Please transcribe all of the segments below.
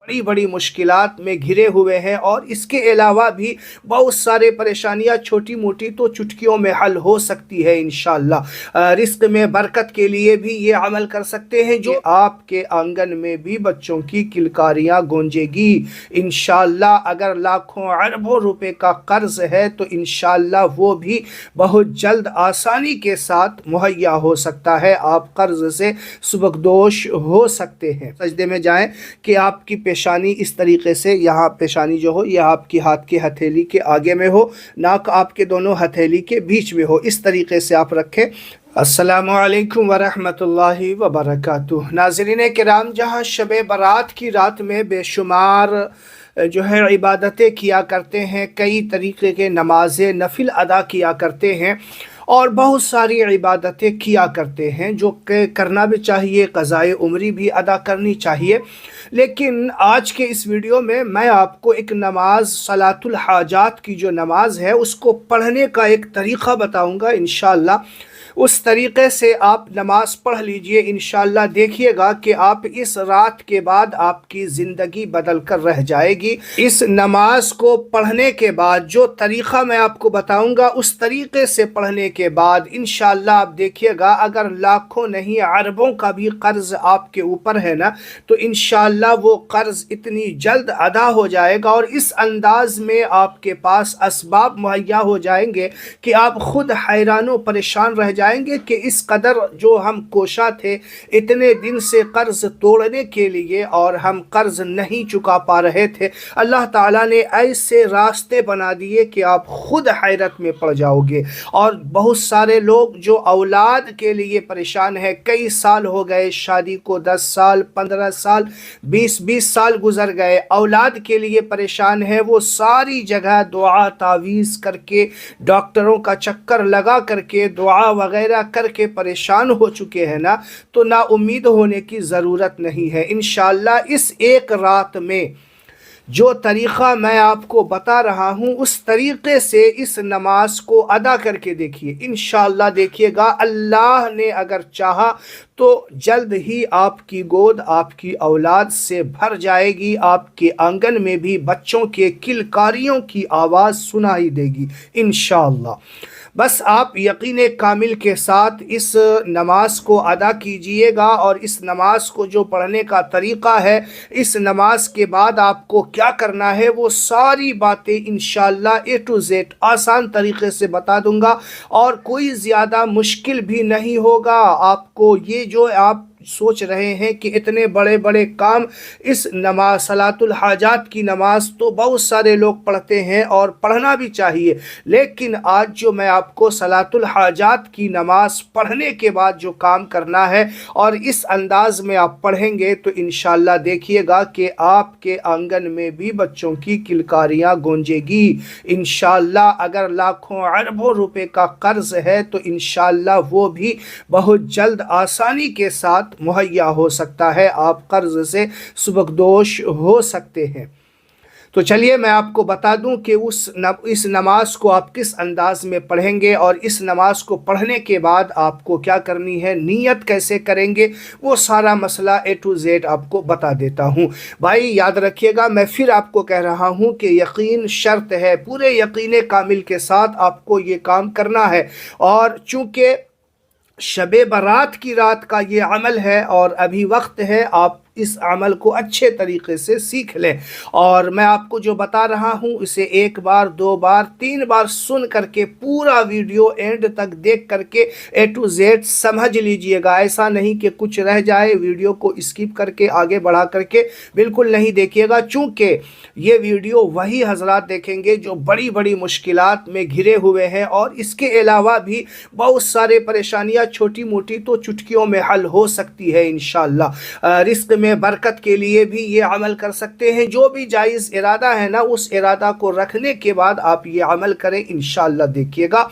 बड़ी बड़ी मुश्किलात में घिरे हुए हैं, और इसके अलावा भी बहुत सारे परेशानियां छोटी मोटी तो चुटकियों में हल हो सकती है इंशाअल्लाह। रिस्क में बरकत के लिए भी ये अमल कर सकते हैं, जो आपके आंगन में भी बच्चों की किलकारियां गूंजेगी इंशाअल्लाह। अगर लाखों अरबों रुपए का कर्ज है तो इंशाअल्लाह वो भी बहुत जल्द आसानी के साथ मुहैया हो सकता है। आप कर्ज से सुबकदोश हो सकते हैं। सजदे में जाएं कि आपकी पेशानी इस तरीके से, यहाँ पेशानी जो हो यह आपकी हाथ की हथेली के आगे में हो, नाक आपके दोनों हथेली के बीच में हो, इस तरीके से आप रखें। अस्सलामु अलैकुम वरहमतुल्लाहि वबरकातुह। नाज़रीन किराम, जहाँ शब बारात की रात में बेशुमार जो है इबादतें किया करते हैं, कई तरीके के नमाज़ें नफिल अदा किया करते हैं और बहुत सारी इबादतें किया करते हैं, जो कि करना भी चाहिए, क़ज़ाए उम्री भी अदा करनी चाहिए। लेकिन आज के इस वीडियो में मैं आपको एक नमाज सलातुल हाजात की जो नमाज है उसको पढ़ने का एक तरीक़ा बताऊंगा इंशाअल्लाह। उस तरीक़े से आप नमाज पढ़ लीजिए, इंशाअल्लाह देखिएगा कि आप इस रात के बाद आपकी ज़िंदगी बदल कर रह जाएगी। इस नमाज को पढ़ने के बाद जो तरीक़ा मैं आपको बताऊंगा, उस तरीक़े से पढ़ने के बाद इंशाअल्लाह आप देखिएगा, अगर लाखों नहीं अरबों का भी कर्ज़ आपके ऊपर है ना, तो इंशाअल्लाह वो कर्ज़ इतनी जल्द अदा हो जाएगा और इस अंदाज में आपके पास असबाब मुहैया हो जाएंगे कि आप खुद हैरान परेशान रह जाएंगे कि इस कदर जो हम कोशा थे इतने दिन से कर्ज तोड़ने के लिए और हम कर्ज नहीं चुका पा रहे थे, अल्लाह ताला ने ऐसे रास्ते बना दिए कि आप खुद हैरत में पड़ जाओगे। और बहुत सारे लोग जो औलाद के लिए परेशान है, कई साल हो गए शादी को, 10 साल 15 साल 20 साल गुजर गए, औलाद के लिए परेशान है, वो सारी जगह दुआ तावीज़ करके, डॉक्टरों का चक्कर लगा करके, दुआ वगैरह करके परेशान हो चुके हैं ना, तो ना उम्मीद होने की ज़रूरत नहीं है। इंशाअल्लाह इस एक रात में जो तरीक़ा मैं आपको बता रहा हूँ, उस तरीक़े से इस नमाज को अदा करके देखिए, इंशाअल्लाह देखिएगा, अल्लाह ने अगर चाहा तो जल्द ही आपकी गोद आपकी औलाद से भर जाएगी, आपके आंगन में भी बच्चों के किलकारियों की आवाज़ सुनाई देगी इंशाअल्लाह। बस आप यकीन कामिल के साथ इस नमाज को अदा कीजिएगा। और इस नमाज को जो पढ़ने का तरीक़ा है, इस नमाज के बाद आपको क्या करना है, वो सारी बातें इंशाअल्लाह A to Z आसान तरीक़े से बता दूंगा और कोई ज़्यादा मुश्किल भी नहीं होगा आपको। ये जो आप सोच रहे हैं कि इतने बड़े बड़े काम, इस नमाज सलातुल हाजात की नमाज तो बहुत सारे लोग पढ़ते हैं और पढ़ना भी चाहिए, लेकिन आज जो मैं आपको सलातुल हाजात की नमाज पढ़ने के बाद जो काम करना है और इस अंदाज में आप पढ़ेंगे तो इंशाअल्लाह देखिएगा कि आपके आंगन में भी बच्चों की किलकारियां गूंजेगी इंशाअल्लाह। अगर लाखों अरबों रुपए का कर्ज है तो इंशाअल्लाह वो भी बहुत जल्द आसानी के साथ मुहैया हो सकता है, आप कर्ज से सुबकदोश हो सकते हैं। तो चलिए मैं आपको बता दूं कि इस नमाज को आप किस अंदाज में पढ़ेंगे और इस नमाज को पढ़ने के बाद आपको क्या करनी है, नीयत कैसे करेंगे, वो सारा मसला A to Z आपको बता देता हूं। भाई याद रखिएगा, मैं फिर आपको कह रहा हूं कि यकीन शर्त है, पूरे यकीन कामिल के साथ आपको ये काम करना है। और चूँकि शबे बारात की रात का ये अमल है और अभी वक्त है, आप इस अमल को अच्छे तरीके से सीख लें। और मैं आपको जो बता रहा हूँ इसे एक बार, 2 बार, 3 बार सुन करके पूरा वीडियो एंड तक देख करके A to Z समझ लीजिएगा। ऐसा नहीं कि कुछ रह जाए, वीडियो को स्किप करके आगे बढ़ा करके बिल्कुल नहीं देखिएगा, चूँकि ये वीडियो वही हजरात देखेंगे जो बड़ी बड़ी मुश्किलात में घिरे हुए हैं और इसके अलावा भी बहुत सारे परेशानियाँ छोटी मोटी तो चुटकियों में हल हो सकती है इंशाअल्लाह। रिस्क में बरकत के लिए भी ये अमल कर सकते हैं। जो भी जायज़ इरादा है ना, उस इरादा को रखने के बाद आप ये अमल करें इंशाअल्लाह देखिएगा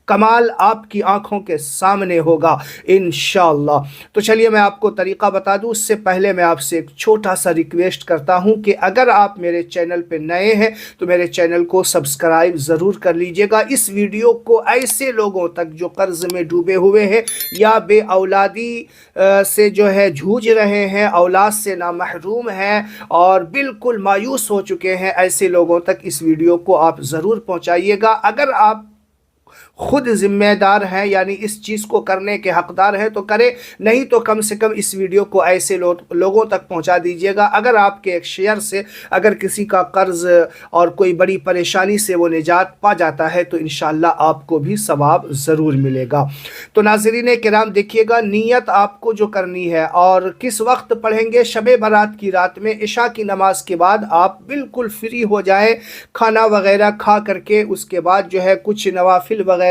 कमाल आपकी आंखों के सामने होगा इंशाअल्लाह। तो चलिए मैं आपको तरीक़ा बता दूं, उससे पहले मैं आपसे एक छोटा सा रिक्वेस्ट करता हूं कि अगर आप मेरे चैनल पे नए हैं तो मेरे चैनल को सब्सक्राइब ज़रूर कर लीजिएगा। इस वीडियो को ऐसे लोगों तक जो कर्ज़ में डूबे हुए हैं या बे औलादी से जो है जूझ रहे हैं, औलाद से ना महरूम हैं और बिल्कुल मायूस हो चुके हैं, ऐसे लोगों तक इस वीडियो को आप ज़रूर पहुंचाइएगा। अगर आप खुद जिम्मेदार हैं यानी इस चीज़ को करने के हकदार हैं तो करें, नहीं तो कम से कम इस वीडियो को ऐसे लोगों तक पहुंचा दीजिएगा। अगर आपके एक शेयर से अगर किसी का कर्ज और कोई बड़ी परेशानी से वो निजात पा जाता है तो इंशाअल्लाह आपको भी सवाब ज़रूर मिलेगा। तो नाज़रीन किराम देखिएगा, नीयत आपको जो करनी है और किस वक्त पढ़ेंगे, शब बारात की रात में इशा की नमाज के बाद आप बिल्कुल फ्री हो जाए, खाना वगैरह खा करके उसके बाद जो है कुछ नवाफिल वगैरह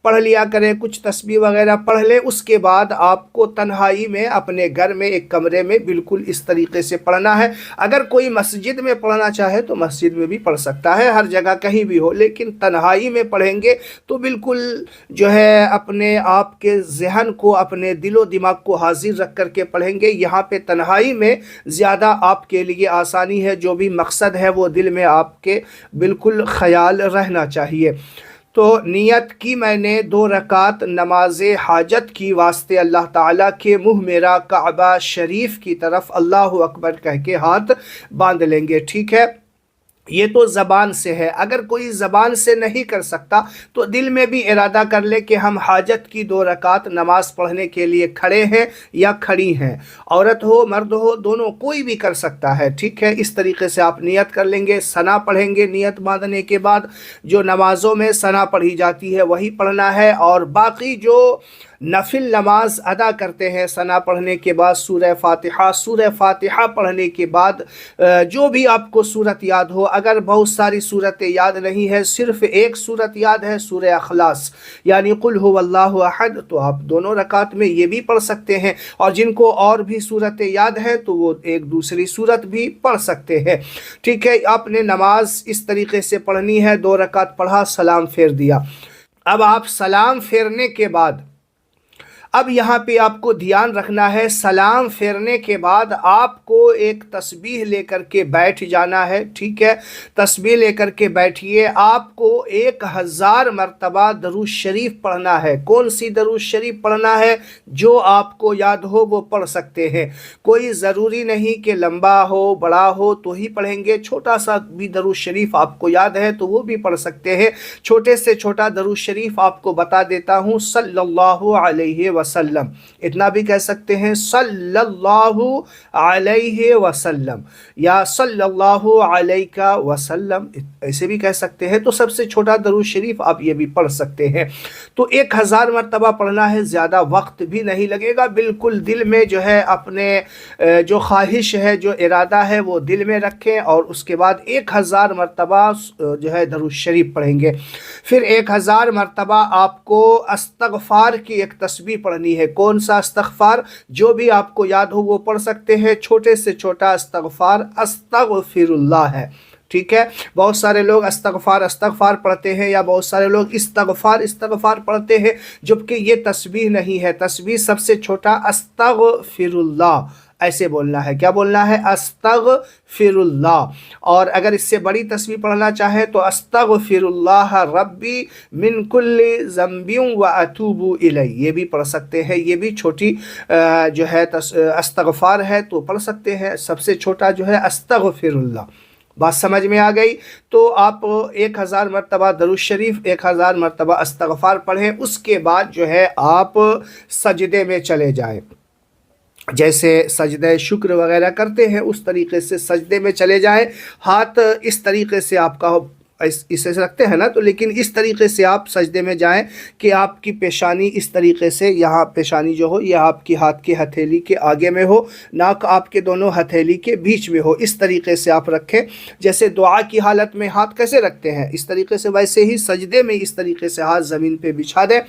पढ़ लिया करें, कुछ तस्बीह वगैरह पढ़ लें। उसके बाद आपको तन्हाई में अपने घर में एक कमरे में बिल्कुल इस तरीके से पढ़ना है। अगर कोई मस्जिद में पढ़ना चाहे तो मस्जिद में भी पढ़ सकता है, हर जगह कहीं भी हो, लेकिन तन्हाई में पढ़ेंगे तो बिल्कुल जो है अपने आप के जहन को, अपने दिलो दिमाग को हाजिर रख करके पढ़ेंगे। यहाँ पे तन्हाई में ज़्यादा आपके लिए आसानी है, जो भी मकसद है वो दिल में आपके बिल्कुल ख्याल रहना चाहिए। तो नियत की मैंने 2 रकात नमाज हाजत की वास्ते अल्लाह ताला के मुँह मेरा काबा शरीफ की तरफ अल्लाहु अकबर कह के हाथ बांध लेंगे। ठीक है, ये तो ज़बान से है। अगर कोई ज़बान से नहीं कर सकता तो दिल में भी इरादा कर ले कि हम हाजत की 2 रकात नमाज पढ़ने के लिए खड़े हैं या खड़ी हैं, औरत हो मर्द हो दोनों, कोई भी कर सकता है। ठीक है, इस तरीके से आप नियत कर लेंगे, सना पढ़ेंगे। नियत बांधने के बाद जो नमाज़ों में सना पढ़ी जाती है वही पढ़ना है, और बाकी जो नफिल नमाज अदा करते हैं सना पढ़ने के बाद सूरह फातिहा पढ़ने के बाद जो भी आपको सूरत याद हो, अगर बहुत सारी सूरतें याद नहीं है, सिर्फ एक सूरत याद है सूरह अखलास यानी कुल हुवल्लाहु अहद, तो आप दोनों रकात में ये भी पढ़ सकते हैं। और जिनको और भी सूरतें याद है तो वो एक दूसरी सूरत भी पढ़ सकते हैं। ठीक है, आपने नमाज इस तरीके से पढ़नी है। 2 रकात पढ़ा, सलाम फेर दिया। अब आप सलाम फेरने के बाद, अब यहाँ पे आपको ध्यान रखना है, सलाम फेरने के बाद आपको एक तस्बीह लेकर के बैठ जाना है। ठीक है, तस्बीह लेकर के बैठिए। आपको 1000 मरतबा दरूद शरीफ पढ़ना है। कौन सी दरूद शरीफ पढ़ना है? जो आपको याद हो वो पढ़ सकते हैं, कोई ज़रूरी नहीं कि लंबा हो बड़ा हो तो ही पढ़ेंगे। छोटा सा भी दरूद शरीफ आपको याद है तो वो भी पढ़ सकते हैं। छोटे से छोटा दरूद शरीफ आपको बता देता हूँ, सल्लल्लाहु अलैहि वसल्लम, इतना भी कह सकते हैं सल्लल्लाहु अलैहि वसल्लम या सल्लल्लाहु अलैका वसल्लम, ऐसे भी कह सकते हैं। तो सबसे छोटा दरूद शरीफ आप ये भी पढ़ सकते हैं। तो 1000 मरतबा पढ़ना है, ज़्यादा वक्त भी नहीं लगेगा। बिल्कुल दिल में जो है अपने जो ख्वाहिश है, जो इरादा है वो दिल में रखें और उसके बाद 1000 मरतबा जो है दरूद शरीफ पढ़ेंगे। फिर 1000 मरतबा आपको अस्तगफार की एक तस्बीह पढ़नी है। कौन सा इस्तगफार? जो भी आपको याद हो वो पढ़ सकते हैं। छोटे से छोटा इस्तगफार अस्तगफिरुल्लाह है। ठीक है, बहुत सारे लोग अस्तगफार पढ़ते हैं या बहुत सारे लोग इस्तगफार पढ़ते हैं, जबकि ये तस्बीह नहीं है। तस्बीह सबसे छोटा अस्तगफिरुल्लाह ऐसे बोलना है। क्या बोलना है? अस्तगफिरुल्लाह। और अगर इससे बड़ी तस्बीह पढ़ना चाहे तो अस्तगफिरुल्लाह रब्बी मिन कुल्ली ज़ंबिन व अतूबु इलैहि, ये भी पढ़ सकते हैं। ये भी छोटी जो है अस्तगफार है तो पढ़ सकते हैं। सबसे छोटा जो है अस्तगफिरुल्लाह। बात समझ में आ गई? तो आप 1000 मरतबा दरूद शरीफ, 1000 मरतबा अस्तगफार पढ़ें। उसके बाद जो है आप सजदे में चले जाएं। जैसे सजदे शुक्र वगैरह करते हैं उस तरीके से सजदे में चले जाएं। हाथ इस तरीके से आपका इसे रखते हैं ना, तो लेकिन इस तरीके से आप सजदे में जाएं कि आपकी पेशानी इस तरीके से, यहाँ पेशानी जो हो यह आपकी हाथ की हथेली के आगे में हो, नाक आपके दोनों हथेली के बीच में हो। इस तरीके से आप रखें। जैसे दुआ की हालत में हाथ कैसे रखते हैं इस तरीके से, वैसे ही सजदे में इस तरीके से हाथ ज़मीन पे बिछा दें।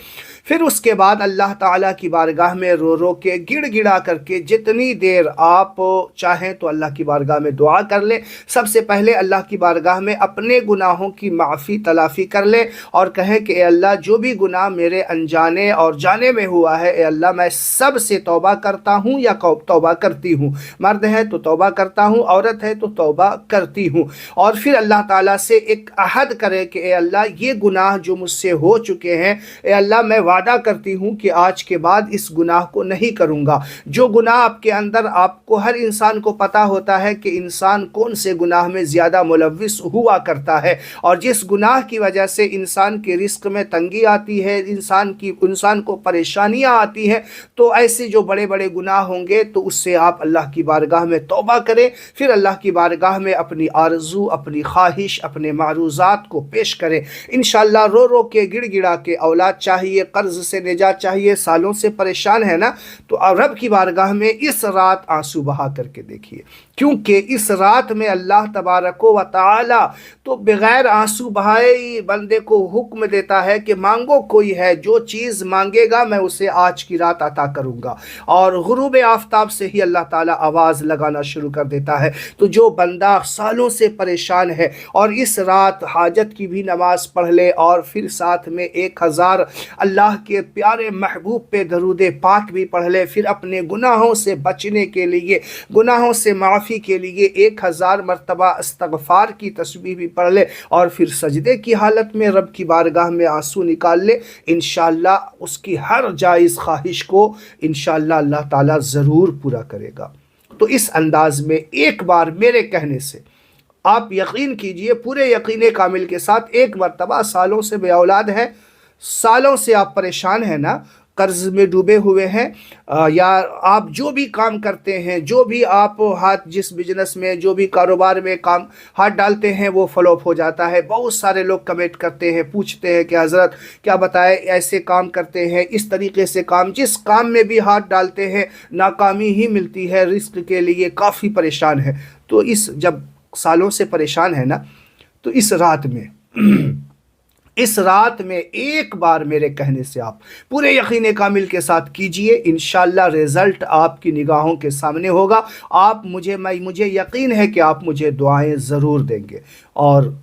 फिर उसके बाद अल्लाह ताला की बारगाह में रो रो के गिड़ गिड़ा करके जितनी देर आप चाहें तो अल्लाह की बारगाह में दुआ कर लें। सबसे पहले अल्लाह की बारगाह में अपने गुनाहों की माफ़ी तलाफ़ी कर लें और कहें कि ए अल्लाह जो भी गुनाह मेरे अनजाने और जाने में हुआ है, ए अल्लाह मैं सब से तौबा करता हूँ या तौबा करती हूँ। मर्द है तो तौबा करता हूँ, औरत है तो तौबा करती हूँ। और फिर अल्लाह ताला से एक अहद करे कि ए अल्लाह ये गुनाह जो मुझसे हो चुके हैं, ए अल्लाह मैं वादा करती हूँ कि आज के बाद इस गुनाह को नहीं करूँगा। जो गुनाह आपके अंदर, आपको हर इंसान को पता होता है कि इंसान कौन से गुनाह में ज़्यादा मुलव्विस हुआ करता है, और जिस गुनाह की वजह से इंसान के रिस्क में तंगी आती है, इंसान को परेशानियां आती हैं, तो ऐसे जो बड़े बड़े गुनाह होंगे तो उससे आप अल्लाह की बारगाह में तौबा करें। फिर अल्लाह की बारगाह में अपनी आरज़ू, अपनी ख्वाहिश, अपने मारूज़ात को पेश करें। इंशाअल्लाह रो रो के गिड़ गिड़ा के, औलाद चाहिए, कर्ज से निजात चाहिए, सालों से परेशान है ना, तो रब की बारगाह में इस रात आंसू बहा करके देखिए, क्योंकि इस रात में अल्लाह तबारक व तआला तो बग़ैर आंसू बहाए बंदे को हुक्म देता है कि मांगो कोई है, जो चीज़ मांगेगा मैं उसे आज की रात अता करूँगा। और गुरूब आफ्ताब से ही अल्लाह ताला आवाज़ लगाना शुरू कर देता है। तो जो बंदा सालों से परेशान है और इस रात हाजत की भी नमाज़ पढ़ ले और फिर साथ में 1000 अल्लाह के प्यारे महबूब पे दरूद पाक भी पढ़ ले, फिर अपने गुनाहों से बचने के लिए, गुनाहों से माफ़ी के लिए 1000 मरतबा इस्तग़फ़ार की तस्बीह भी पढ़ ले और फिर सजदे की हालत में रब की बारगाह में आंसू निकाल ले, इंशाअल्लाह उसकी हर जायज़ ख्वाहिश को इंशाअल्लाह अल्लाह ताला ज़रूर पूरा करेगा। तो इस अंदाज में एक बार मेरे कहने से आप यकीन कीजिए, पूरे यकीन कामिल के साथ, एक मरतबा सालों से बेऔलाद हैं, सालों से आप परेशान हैं ना, कर्ज में डूबे हुए हैं, या आप जो भी काम करते हैं, जो भी आप जिस बिजनेस में, जो भी कारोबार में काम हाथ डालते हैं वो फ्लॉप हो जाता है। बहुत सारे लोग कमेंट करते हैं, पूछते हैं कि हज़रत क्या बताएं, ऐसे काम करते हैं, इस तरीके से काम, जिस काम में भी हाथ डालते हैं नाकामी ही मिलती है, रिस्क के लिए काफ़ी परेशान है। तो जब सालों से परेशान है ना, तो इस रात में एक बार मेरे कहने से आप पूरे यकीन कामिल के साथ कीजिए, इंशाअल्लाह रिज़ल्ट आपकी निगाहों के सामने होगा। मुझे यकीन है कि आप मुझे दुआएं ज़रूर देंगे, और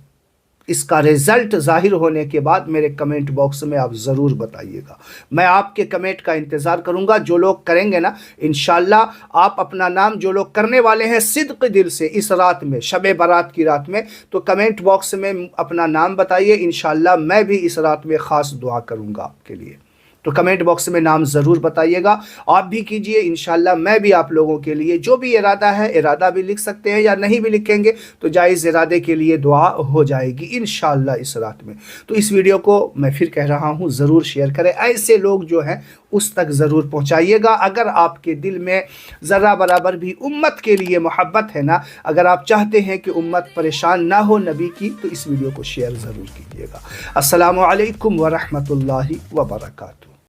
इसका रिज़ल्ट ज़ाहिर होने के बाद मेरे कमेंट बॉक्स में आप ज़रूर बताइएगा। मैं आपके कमेंट का इंतज़ार करूँगा। जो लोग करेंगे ना, इंशाअल्लाह आप अपना नाम, जो लोग करने वाले हैं सिद्क़ दिल से इस रात में, शब बारात की रात में, तो कमेंट बॉक्स में अपना नाम बताइए। इंशाअल्लाह मैं भी इस रात में ख़ास दुआ करूँगा आपके लिए। तो कमेंट बॉक्स में नाम ज़रूर बताइएगा, आप भी कीजिए। इंशाअल्लाह मैं भी आप लोगों के लिए, जो भी इरादा है, इरादा भी लिख सकते हैं या नहीं भी लिखेंगे तो जायज़ इरादे के लिए दुआ हो जाएगी इंशाअल्लाह इस रात में। तो इस वीडियो को मैं फिर कह रहा हूँ, ज़रूर शेयर करें, ऐसे लोग जो हैं उस तक ज़रूर पहुँचाइएगा। अगर आपके दिल में ज़रा बराबर भी उम्मत के लिए मोहब्बत है ना, अगर आप चाहते हैं कि उम्मत परेशान ना हो नबी की, तो इस वीडियो को शेयर ज़रूर कीजिएगा। अस्सलामु अलैकुम व रहमतुल्लाहि व बरकातुहू।